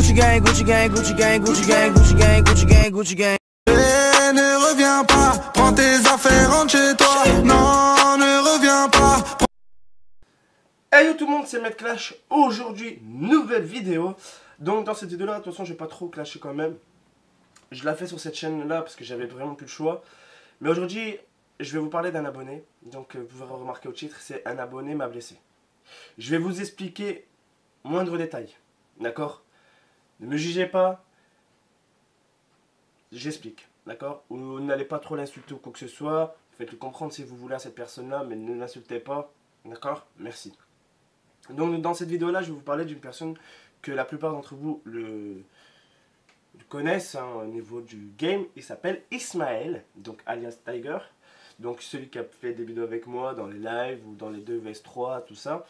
Gucci gang, Gucci gang, Gucci gang, Gucci gang, Gucci gang, Gucci gang, Gucci gang. Ne reviens pas, prends tes affaires, rentre chez toi. Non, ne reviens pas. Hey yo tout le monde, c'est Maître Clash. Aujourd'hui, nouvelle vidéo. Donc dans cette vidéo là, attention, je vais pas trop clasher quand même. Je la fais sur cette chaîne là parce que j'avais vraiment plus le choix. Mais aujourd'hui, je vais vous parler d'un abonné. Donc vous pouvez remarquer au titre, c'est un abonné m'a blessé. Je vais vous expliquer moindre détail. D'accord? Ne me jugez pas. J'explique. D'accord? Vous n'allez pas trop l'insulter ou quoi que ce soit. Faites-le comprendre si vous voulez à cette personne là, mais ne l'insultez pas. D'accord? Merci. Donc dans cette vidéo là, je vais vous parler d'une personne que la plupart d'entre vous le connaissent hein, au niveau du game. Il s'appelle Ismaël, donc alias Tiger. Donc celui qui a fait des vidéos avec moi dans les lives ou dans les 2 vs 3, tout ça.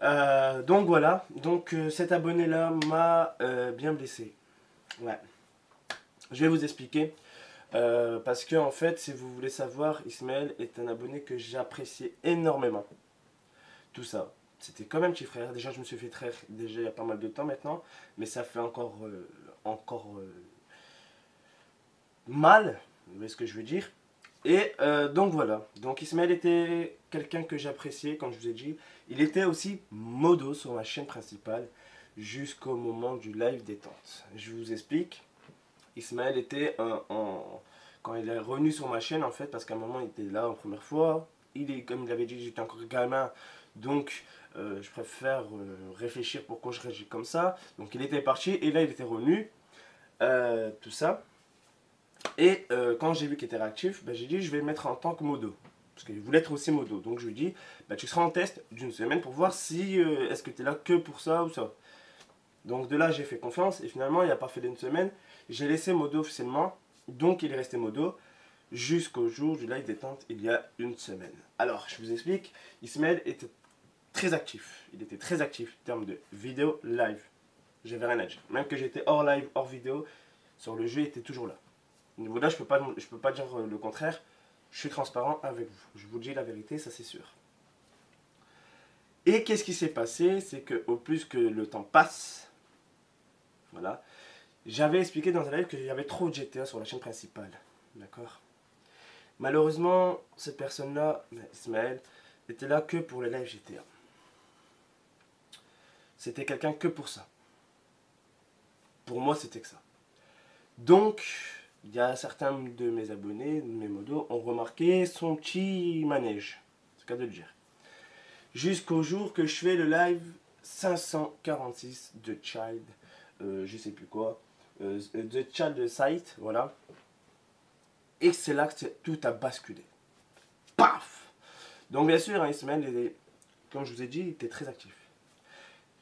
Donc voilà, donc cet abonné là m'a bien blessé. Ouais. Je vais vous expliquer. Parce que en fait, si vous voulez savoir, Ismaël est un abonné que j'appréciais énormément. Tout ça. C'était comme un petit frère. Déjà, je me suis fait traire déjà il y a pas mal de temps maintenant. Mais ça fait encore mal. Vous voyez ce que je veux dire. Et donc voilà. Donc Ismaël était quelqu'un que j'appréciais, comme je vous ai dit. Il était aussi modo sur ma chaîne principale jusqu'au moment du live détente. Je vous explique. Ismaël était quand il est revenu sur ma chaîne en fait, parce qu'à un moment il était là en première fois. Comme il avait dit, j'étais encore gamin. Donc je préfère réfléchir pourquoi je réagis comme ça. Donc il était parti et là il était revenu. Tout ça. Et quand j'ai vu qu'il était réactif, j'ai dit je vais le mettre en tant que modo. Parce qu'il voulait être aussi modo. Donc je lui ai dit tu seras en test d'une semaine pour voir si est-ce que tu es là que pour ça ou ça. Donc de là j'ai fait confiance et finalement il n'a pas fait d'une semaine. J'ai laissé modo officiellement. Donc il est resté modo jusqu'au jour du live détente il y a une semaine. Alors je vous explique, Ismaël était très actif. Il était très actif en termes de vidéo live. J'avais rien à dire. Même que j'étais hors live, hors vidéo, sur le jeu il était toujours là. Au niveau là je peux pas dire le contraire. Je suis transparent avec vous. Je vous dis la vérité, ça c'est sûr. Et qu'est-ce qui s'est passé? C'est que au plus que le temps passe, voilà, j'avais expliqué dans un live qu'il y avait trop de GTA sur la chaîne principale. D'accord? Malheureusement, cette personne-là, Ismaël, était là que pour les lives GTA. C'était quelqu'un que pour ça. Pour moi, c'était que ça. Donc, il y a certains de mes abonnés, de mes modos, ont remarqué son petit manège. C'est le cas de le dire. Jusqu'au jour que je fais le live 546 de Child, je sais plus quoi, de Child Site, voilà. Et c'est là que tout a basculé. Paf! Donc bien sûr, hein, Ismaël, comme je vous ai dit, il était très actif.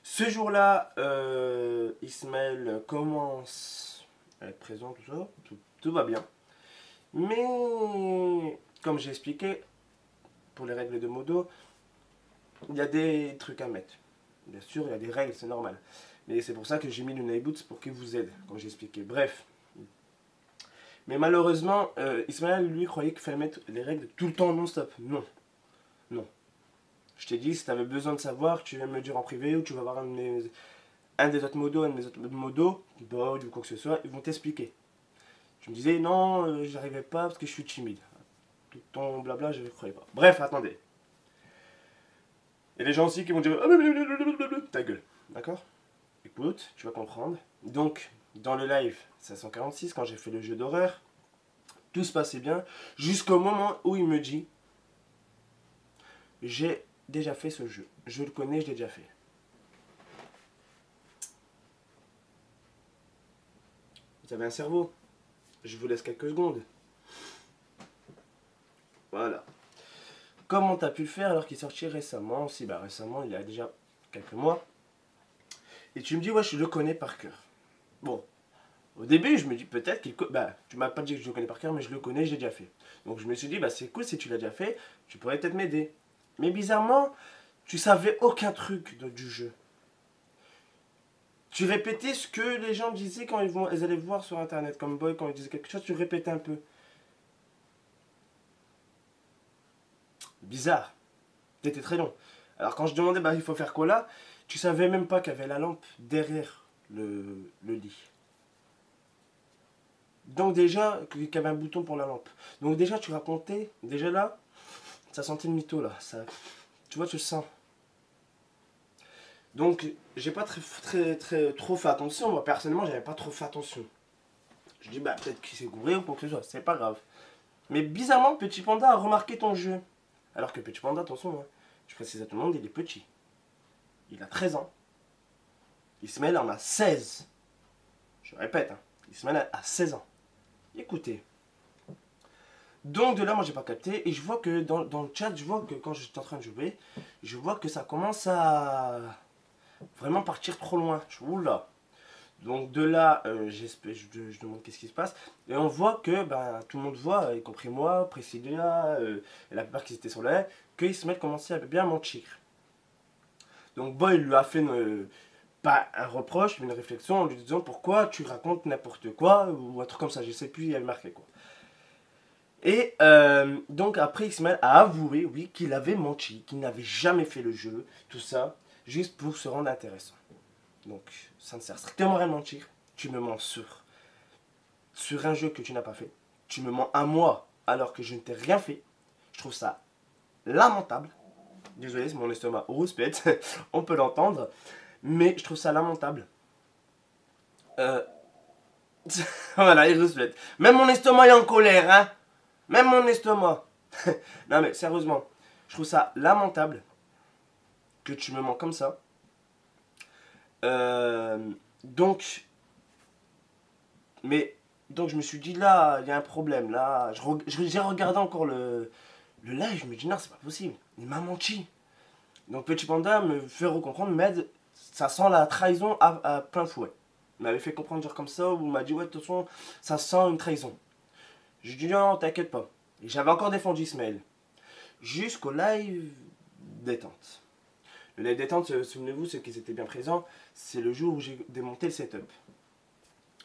Ce jour-là, Ismaël commence à être présent, tout ça, tout va bien. Mais, comme j'ai expliqué, pour les règles de modo, il y a des trucs à mettre. Bien sûr, il y a des règles, c'est normal. Mais c'est pour ça que j'ai mis le Nightboots pour qu'il vous aide, comme j'ai expliqué. Bref. Mais malheureusement, Ismaël, lui, croyait qu'il fallait mettre les règles tout le temps non-stop. Non. Non. Je t'ai dit, si tu avais besoin de savoir, tu viens me le dire en privé ou tu vas voir un des autres modos, un des autres modos, Bod ou quoi que ce soit, ils vont t'expliquer. Tu me disais, non, j'arrivais pas parce que je suis timide. Tout ton blabla, je ne croyais pas. Bref, attendez. Il y a des gens aussi qui vont dire, ta gueule. D'accord? Écoute, tu vas comprendre. Donc, dans le live 546, quand j'ai fait le jeu d'horreur, tout se passait bien, jusqu'au moment où il me dit, j'ai déjà fait ce jeu. Je le connais, je l'ai déjà fait. Vous avez un cerveau. Je vous laisse quelques secondes. Voilà. Comment tu as pu le faire alors qu'il est sorti récemment aussi? Récemment, il y a déjà quelques mois. Et tu me dis, ouais, je le connais par cœur. Bon, au début, je me dis peut-être qu'il... tu m'as pas dit que je le connais par cœur, mais je le connais, j'ai déjà fait. Donc je me suis dit, c'est cool, si tu l'as déjà fait, tu pourrais peut-être m'aider. Mais bizarrement, tu savais aucun truc du jeu. Tu répétais ce que les gens disaient quand ils allaient voir sur internet, comme Boy, quand ils disaient quelque chose, tu répétais un peu. Bizarre. C'était très long. Alors quand je demandais, il faut faire quoi là, tu savais même pas qu'il y avait la lampe derrière le lit. Donc déjà, qu'il y avait un bouton pour la lampe. Donc déjà, tu racontais, déjà là, ça sentait le mytho là. Ça, tu vois, tu le sens. Donc, j'ai pas trop fait attention. Moi, personnellement, j'avais pas trop fait attention. Je dis, bah, peut-être qu'il s'est gouré ou quoi que ce soit. C'est pas grave. Mais bizarrement, Petit Panda a remarqué ton jeu. Alors que Petit Panda, attention, hein, je précise à tout le monde, il est petit. Il a 13 ans. Ismaël en a 16. Je répète, hein, Ismaël a 16 ans. Écoutez. Donc de là, moi j'ai pas capté. Et je vois que dans le chat, je vois que quand j'étais en train de jouer, je vois que ça commence à vraiment partir trop loin. Je vous là. Donc de là, je demande qu'est-ce qui se passe. Et on voit que ben, tout le monde voit, y compris moi, Priscilla, et la plupart qui étaient sur la live, que Ismaël commençait à bien mentir. Donc Boy lui a fait pas un reproche, mais une réflexion en lui disant pourquoi tu racontes n'importe quoi, ou un truc comme ça, je sais plus, il avait marqué quoi. Et donc après Ismaël a avoué, oui, qu'il avait menti, qu'il n'avait jamais fait le jeu, tout ça, juste pour se rendre intéressant. Donc ça ne sert strictement à rien de mentir, tu me mens sur un jeu que tu n'as pas fait, tu me mens à moi alors que je ne t'ai rien fait, je trouve ça lamentable. Désolé, c'est mon estomac rouspète, on peut l'entendre, mais je trouve ça lamentable. Voilà, il rouspète. Même mon estomac est en colère, hein. Même mon estomac. Non mais sérieusement, je trouve ça lamentable que tu me mens comme ça. Donc je me suis dit là, il y a un problème. Là, j'ai regardé encore le live, je me dis non, c'est pas possible. Il m'a menti. Donc Petit Panda me fait recomprendre, m'aide. Ça sent la trahison à plein fouet. Il m'avait fait comprendre genre comme ça, ou il m'a dit ouais, de toute façon, ça sent une trahison. Je lui ai dit non, t'inquiète pas. Et j'avais encore défendu Ismaël. Jusqu'au live détente. Le live détente, souvenez-vous, ceux qui étaient bien présents, c'est le jour où j'ai démonté le setup.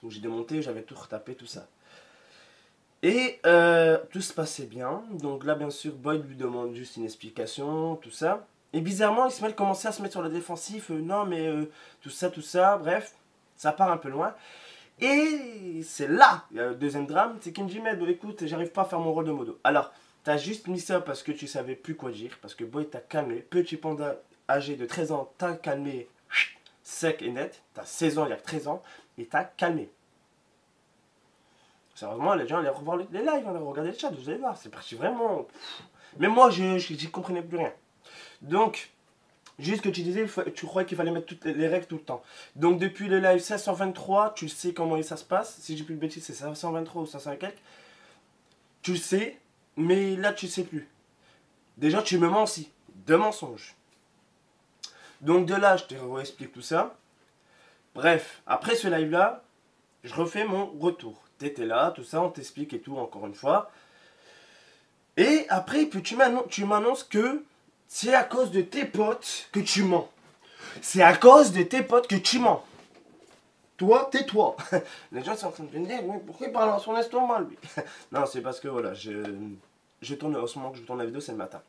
Où j'ai démonté, j'avais tout retapé, tout ça. Et tout se passait bien. Donc là, bien sûr, Boyd lui demande juste une explication, tout ça. Et bizarrement, Ismaël commençait à se mettre sur le défensif. Non, mais tout ça, bref. Ça part un peu loin. Et c'est là, il y a le deuxième drame, c'est qu'il me dit, mais écoute, j'arrive pas à faire mon rôle de modo. Alors, t'as juste mis ça parce que tu savais plus quoi dire, parce que Boy t'a calmé. Petit Panda âgé de 13 ans t'a calmé sec et net. T'as 16 ans, il y a que 13 ans, et t'as calmé. Sérieusement, les gens allaient revoir les lives, allaient regarder le chat, vous allez voir, c'est parti vraiment. Mais moi, j'y comprenais plus rien. Donc, juste que tu disais, tu croyais qu'il fallait mettre toutes les règles tout le temps. Donc depuis le live 523, tu sais comment ça se passe. Si j'ai plus de bêtises, c'est 523 ou 500 et quelques. Tu le sais, mais là tu sais plus. Déjà tu me mens aussi. De mensonges. Donc de là, je te réexplique tout ça. Bref, après ce live là, je refais mon retour. T'étais là, tout ça, on t'explique et tout encore une fois. Et après, puis tu m'annonces que c'est à cause de tes potes que tu mens. C'est à cause de tes potes que tu mens. Toi, tais-toi. Les gens sont en train de me dire, mais pourquoi il parle dans son estomac, lui? Non, c'est parce que voilà, je tourne, en ce moment que je tourne la vidéo, c'est le matin.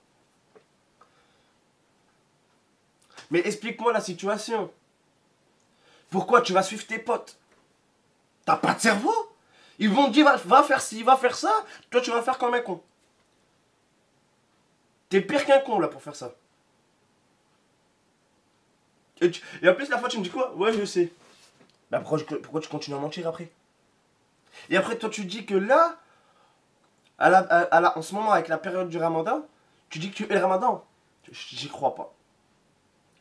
Mais explique-moi la situation. Pourquoi tu vas suivre tes potes? T'as pas de cerveau? Ils vont te dire, va faire ci, va faire ça. Toi, tu vas faire comme un con. T'es pire qu'un con là pour faire ça. Et en plus la fois tu me dis quoi? Ouais je sais. Bah pourquoi tu continues à mentir après? Et après toi tu dis que là, en ce moment avec la période du ramadan, tu dis que tu es le ramadan. J'y crois pas.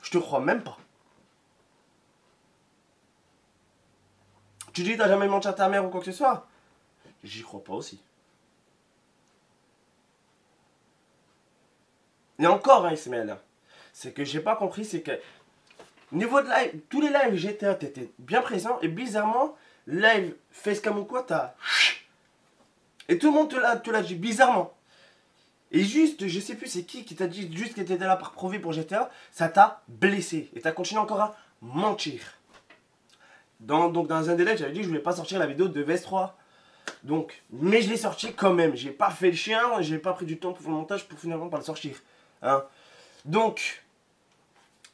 Je te crois même pas. Tu dis que t'as jamais menti à ta mère ou quoi que ce soit. J'y crois pas aussi. Et encore, hein, Ismaël, c'est que j'ai pas compris, c'est que niveau de live, tous les lives GTA, t'étais bien présent, et bizarrement, live Facecam ou quoi, t'as... Et tout le monde te l'a dit, bizarrement. Et juste, je sais plus c'est qui t'a dit juste que t'étais là par provi pour GTA, ça t'a blessé. Et t'as continué encore à mentir. Donc dans un délai, j'avais dit que je voulais pas sortir la vidéo de VS3. Donc, mais je l'ai sorti quand même. J'ai pas fait le chien, j'ai pas pris du temps pour faire le montage pour finalement pas le sortir. Hein. Donc,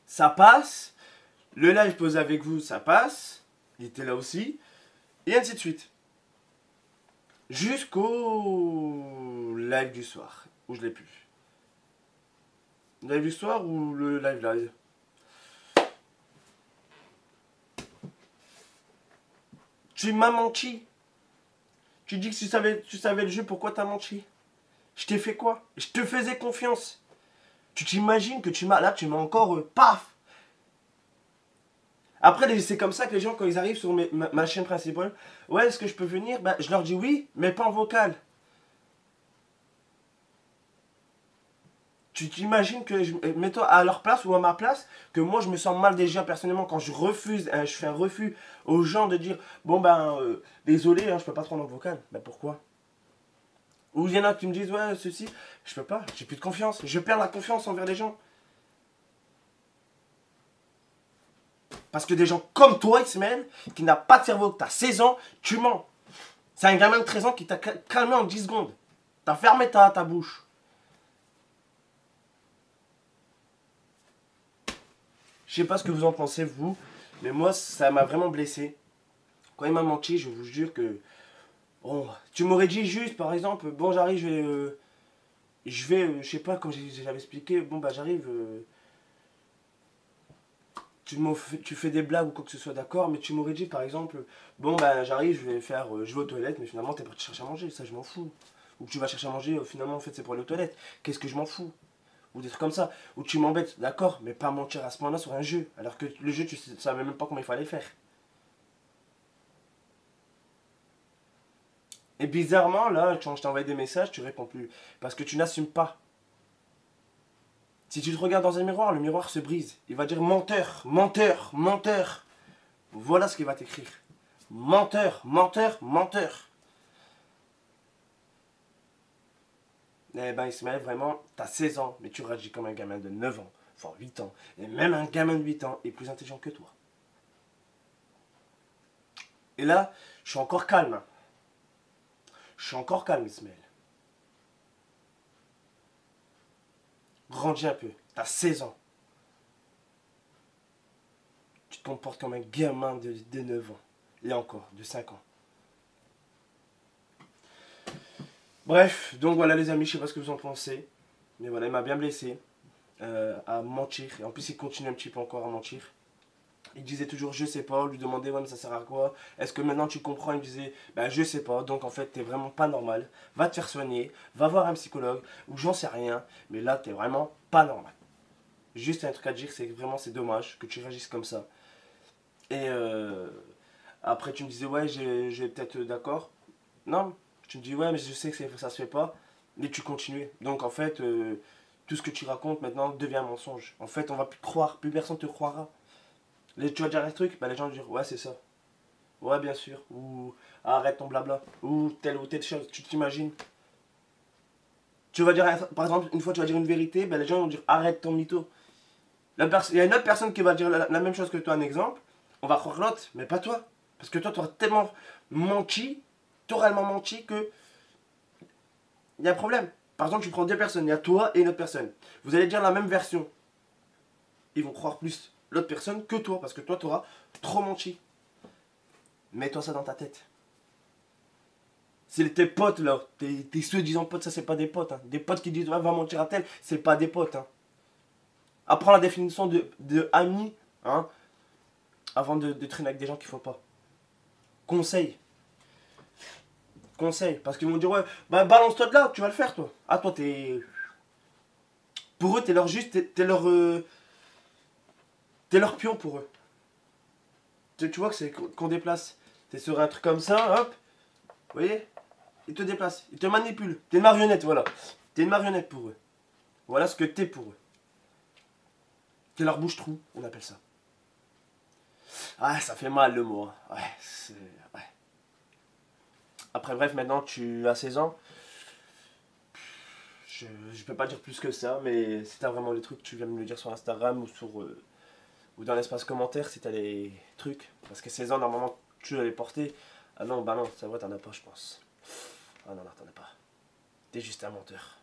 ça passe. Le live posé avec vous, ça passe. il était là aussi, et ainsi de suite. Jusqu'au live du soir, où je l'ai plus. Le live du soir ou le live. Tu m'as menti. Tu dis que tu savais le jeu, pourquoi t'as menti? Je t'ai fait quoi? Je te faisais confiance. Tu t'imagines que tu m'as encore paf. Après, c'est comme ça que les gens, quand ils arrivent sur ma chaîne principale, ouais, est-ce que je peux venir? Bah, je leur dis oui, mais pas en vocal. Tu t'imagines que, mets-toi à leur place ou à ma place, que moi je me sens mal déjà personnellement quand je refuse, je fais un refus aux gens de dire, bon ben, désolé, hein, je peux pas te rendre en vocal. Ben pourquoi? Ou il y en a qui me disent, ouais, ceci, je peux pas, j'ai plus de confiance, je perds la confiance envers les gens. Parce que des gens comme toi, Ismaël, qui n'a pas de cerveau, que tu as 16 ans, tu mens. C'est un gamin de 13 ans qui t'a calmé en 10 secondes. T'as fermé ta bouche. Je sais pas ce que vous en pensez, vous, mais moi, ça m'a vraiment blessé. Quand il m'a menti, je vous jure que... Oh, tu m'aurais dit juste, par exemple, bon, j'arrive, je sais pas, comme j'avais expliqué, bon, bah, j'arrive... tu fais des blagues ou quoi que ce soit, d'accord, mais tu m'aurais dit par exemple, bon bah j'arrive, je vais aux toilettes, mais finalement t'es parti chercher à manger, ça je m'en fous. Ou que tu vas chercher à manger, finalement en fait c'est pour aller aux toilettes, qu'est-ce que je m'en fous? Ou des trucs comme ça, ou tu m'embêtes, d'accord, mais pas mentir à ce moment-là sur un jeu, alors que le jeu tu savais même pas comment il fallait faire. Et bizarrement là, quand je t'envoie des messages, tu réponds plus, parce que tu n'assumes pas. Si tu te regardes dans un miroir, le miroir se brise. Il va dire menteur, menteur, menteur. Voilà ce qu'il va t'écrire. Menteur, menteur, menteur. Eh ben Ismaël, vraiment, t'as 16 ans, mais tu réagis comme un gamin de 9 ans, voire 8 ans. Et même un gamin de 8 ans est plus intelligent que toi. Et là, je suis encore calme. Je suis encore calme, Ismaël. Grandis un peu. T'as 16 ans. Tu te comportes comme un gamin de 9 ans. Et encore, de 5 ans. Bref, donc voilà les amis, je sais pas ce que vous en pensez. Mais voilà, il m'a bien blessé. À mentir. Et en plus, il continue un petit peu encore à mentir. Il disait toujours je sais pas, on lui demandait ouais mais ça sert à quoi? Est-ce que maintenant tu comprends? Il me disait bah je sais pas, donc en fait t'es vraiment pas normal, va te faire soigner, va voir un psychologue, ou j'en sais rien, mais là t'es vraiment pas normal. Juste un truc à dire, c'est que vraiment c'est dommage que tu réagisses comme ça. Et après tu me disais ouais j'ai peut-être d'accord. Non, tu me dis ouais mais je sais que ça se fait pas, mais tu continues. Donc en fait tout ce que tu racontes maintenant devient un mensonge. En fait on va plus te croire, plus personne te croira. Tu vas dire un truc, bah les gens vont dire ouais c'est ça. Ouais bien sûr. Ou arrête ton blabla. Ou telle chose. Tu t'imagines. Tu vas dire par exemple une fois tu vas dire une vérité, bah les gens vont dire arrête ton mytho. Il y a une autre personne qui va dire la même chose que toi, un exemple. On va croire l'autre, mais pas toi. Parce que toi tu auras tellement menti, totalement menti que il y a un problème. Par exemple tu prends deux personnes, il y a toi et une autre personne. Vous allez dire la même version. Ils vont croire plus l'autre personne que toi, parce que toi, tu auras trop menti. Mets-toi ça dans ta tête. C'est tes potes, là, tes soi-disant potes, ça, c'est pas des potes. Hein. Des potes qui disent, ouais, va mentir à tel, c'est pas des potes. Hein. Apprends la définition de ami, hein, avant de traîner avec des gens qu'il faut pas. Conseil. Conseil. Parce qu'ils vont dire, ouais, bah, balance-toi de là, tu vas le faire, toi. Ah, toi, t'es... Pour eux, t'es leur juste, t'es leur... T'es leur pion pour eux. Tu vois que c'est qu'on déplace. T'es sur un truc comme ça, hop. Vous voyez? Ils te déplacent. Ils te manipulent. T'es une marionnette, voilà. T'es une marionnette pour eux. Voilà ce que t'es pour eux. T'es leur bouche-trou, on appelle ça. Ah, ça fait mal le mot. Hein. Ouais, ouais. Après, bref, maintenant tu as 16 ans. Je peux pas dire plus que ça, mais si t'as vraiment les trucs, tu viens me le dire sur Instagram ou sur... ou dans l'espace commentaire si t'as des trucs. Parce que 16 ans, normalement, tu dois les porter. Ah non, bah non, c'est vrai, t'en as pas, je pense. Ah non, non, t'en as pas. T'es juste un menteur.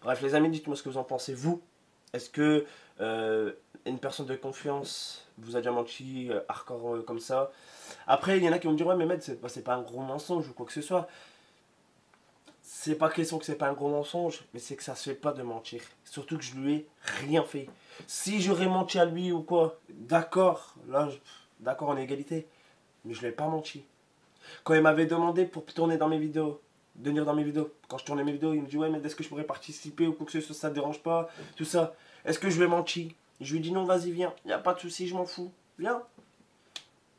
Bref, les amis, dites-moi ce que vous en pensez, vous. Est-ce que une personne de confiance vous a déjà menti hardcore comme ça? Après, il y en a qui vont me dire, ouais, mais Med, c'est pas un gros mensonge ou quoi que ce soit. C'est pas question que c'est pas un gros mensonge, mais c'est que ça se fait pas de mentir. Surtout que je lui ai rien fait. Si j'aurais menti à lui ou quoi, d'accord, là, d'accord, on est égalité. Mais je lui ai pas menti. Quand il m'avait demandé pour tourner dans mes vidéos, de venir dans mes vidéos, quand je tournais mes vidéos, il me dit, ouais, mais est-ce que je pourrais participer ou quoi que ce soit, ça te dérange pas, tout ça. Est-ce que je lui ai menti? Je lui ai dit, non, vas-y, viens, y a pas de souci, je m'en fous. Viens.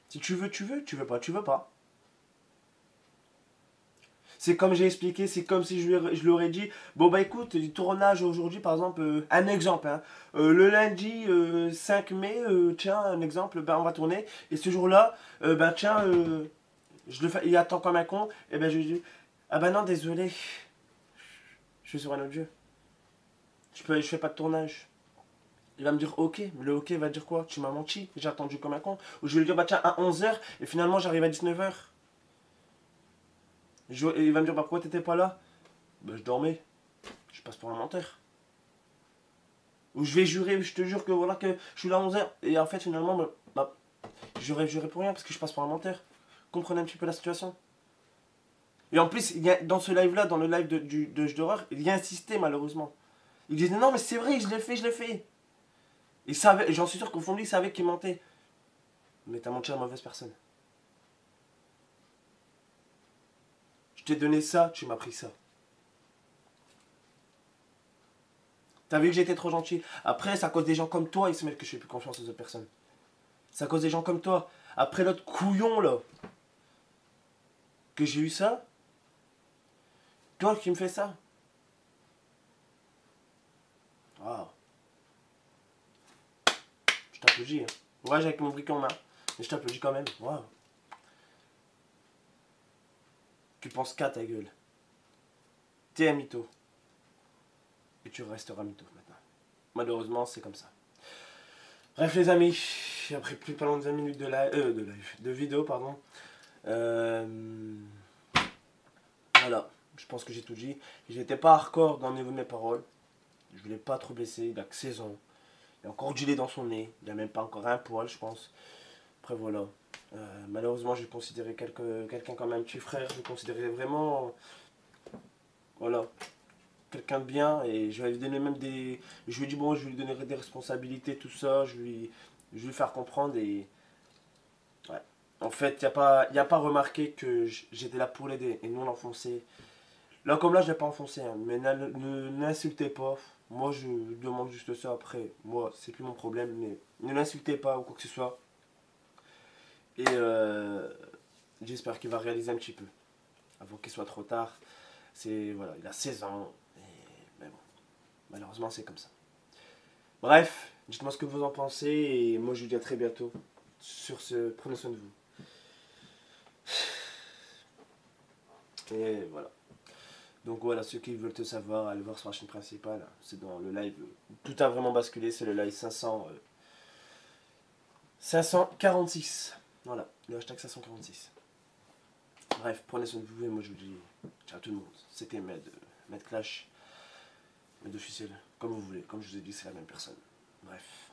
Si tu veux, tu veux, tu veux pas, tu veux pas. C'est comme j'ai expliqué, c'est comme si je lui aurais dit, bon bah écoute, du tournage aujourd'hui par exemple, un exemple, hein, le lundi 5 mai, tiens, un exemple, ben on va tourner, et ce jour-là, ben tiens, je le fais, il attend comme un con, et ben je lui dis, ah ben non, désolé, je suis sur un autre jeu, je fais pas de tournage. Il va me dire ok, le ok va dire quoi? Tu m'as menti, j'ai attendu comme un con. Ou je vais lui dire bah tiens à 11 h et finalement j'arrive à 19 h. Il va me dire bah pourquoi t'étais pas là? Bah je dormais. Je passe pour un menteur. Ou je vais jurer, je te jure que voilà que je suis là à 11 h et en fait finalement bah j'aurais juré pour rien parce que je passe pour un menteur. Comprenez un petit peu la situation. Et en plus, dans ce live là, dans le live de jeu d'horreur, il y a insisté malheureusement. Il disait non mais c'est vrai, je l'ai fait, je l'ai fait. Il savait, j'en suis sûr qu'au fond de lui, il savait qu'il mentait. Mais t'as menti à la mauvaise personne. Je t'ai donné ça, tu m'as pris ça. T'as vu que j'étais trop gentil. Après, c'est à cause des gens comme toi, ils se mettent que je fais plus confiance aux autres personnes. C'est à cause des gens comme toi. Après l'autre couillon, là, que j'ai eu ça, toi qui me fais ça. Waouh. Je t'applaudis. Hein. Ouais, j'ai avec mon briquet en main. Mais je t'applaudis quand même. Waouh. Tu penses qu'à ta gueule. T'es un mytho. Et tu resteras mytho maintenant. Malheureusement, c'est comme ça. Bref, les amis, après plus pas loin de 20 minutes de vidéo, pardon. Voilà, je pense que j'ai tout dit. J'étais pas hardcore dans le niveau de mes paroles. Je voulais pas trop blesser. Il a que 16 ans. Il a encore du lait dans son nez. Il a même pas encore un poil, je pense. Après, voilà. Malheureusement, je considérais quelqu'un comme un petit frère. Je le considérais vraiment. Voilà. Quelqu'un de bien. Et je vais lui donner même des. Je lui ai dit, bon, je vais lui donner des responsabilités, tout ça. Je vais lui faire comprendre. Et. Ouais. En fait, il n'y a pas remarqué que j'étais là pour l'aider et non l'enfoncer. Là, comme là, je ne l'ai pas enfoncé. Hein, mais ne l'insultez pas. Moi, je demande juste ça après. Moi, c'est plus mon problème. Mais ne l'insultez pas ou quoi que ce soit. Et j'espère qu'il va réaliser un petit peu. Avant qu'il soit trop tard. Voilà, il a 16 ans. Mais bon, malheureusement, c'est comme ça. Bref, dites-moi ce que vous en pensez. Et moi, je vous dis à très bientôt. Sur ce, prenez soin de vous. Et voilà. Donc voilà, ceux qui veulent te savoir, allez voir sur la chaîne principale. C'est dans le live. Tout a vraiment basculé. C'est le live 546. Voilà, le hashtag 546. Bref, prenez soin de vous et moi je vous dis ciao à tout le monde. C'était Med Clash. Med officiel. Comme vous voulez. Comme je vous ai dit, c'est la même personne. Bref.